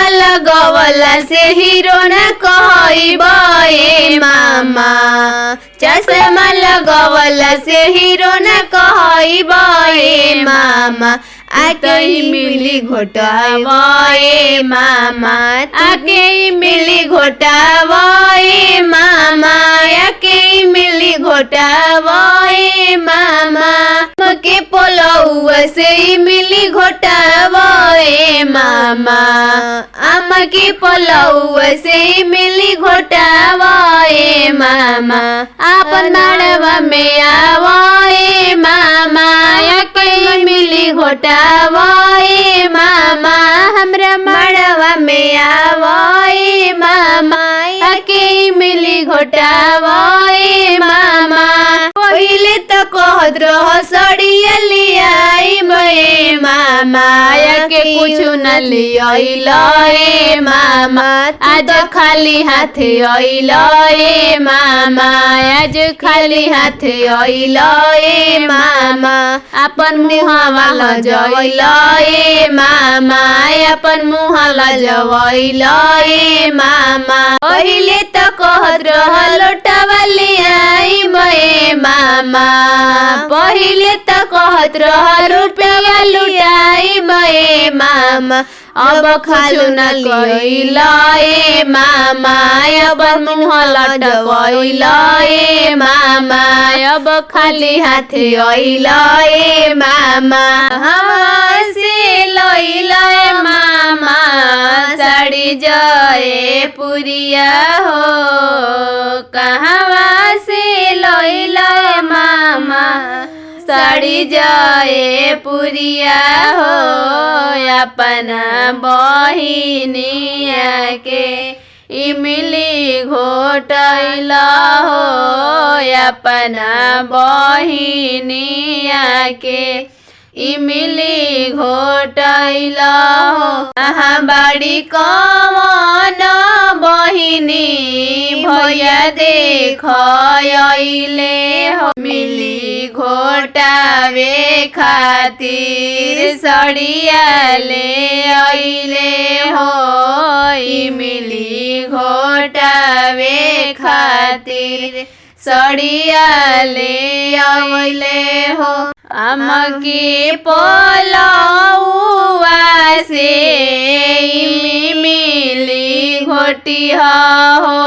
लगवला से हीरो न कहइबे मामा। चश्मा लगवला से हीरो न कहइबे मामा। आके ही मिली घोटावे मामा। आके ही मिली घोटावे मामा। आके ही मिली घोटावे मामा। के पोलौआ से ही मिली घोटावे मामा। आम के पोलौआ से ही मिली घोटावे मामा। आपन माड़वा में आवे मामा। आके मिली घोटावे मामा। हमरा माड़वा में आवे मामा। आके मिली घोटावे मामा। पहिले तो कहत रह सड़िया लियाइबे मामा। आके कुछ न लियाइले मामा। आज खाली हाथे अइले मामा। आज खाली हाथे अइले मामा। अपन मुहावा लजइले मामा। अपन मुहा लजइले मामा। पहिले तो कहत रह लोटावा लियाइबे मामा। पहिले तो कहत रह रुपया लुटाइबे मामा। अब खालू न कइले मामा। अब मुँह लटकइले मामा। अब खाली हाथे अइले मामा। हमसे लइले मामा। साड़ी जय पुरिया हो। कहवा से लइले मामा। साड़ी जय पुरिया हो। अपना बहिनिया के इमली घोटैला हो। अपना बहिनिया के इमली घोटैला हो। कहाँ बाड़ी कवन बहिनी भैया देख अइले हो। मिली घोटावे खातिर सड़िया ले अइले हो। मिली घोटावे खातिर सड़िया ले अइले हो। अमकी पोलौआ से मिली घोटिया हो।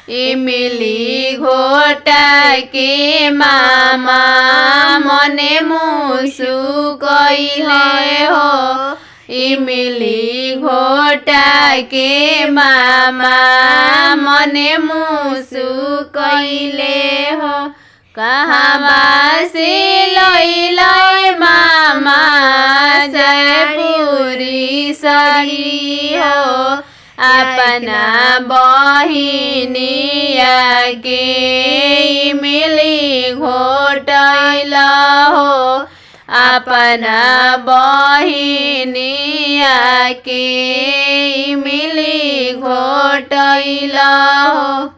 इमली घोटा के मामा मने मुसु कइले हो। इमली घोटा के मामा मने मुसु कइले हो। कहवा से लइले मामा। जयपुरी साड़ी हो। अपना बहिनिया के मिली घोटैला हो। अपना बहिनिया के मिली घोटैला हो।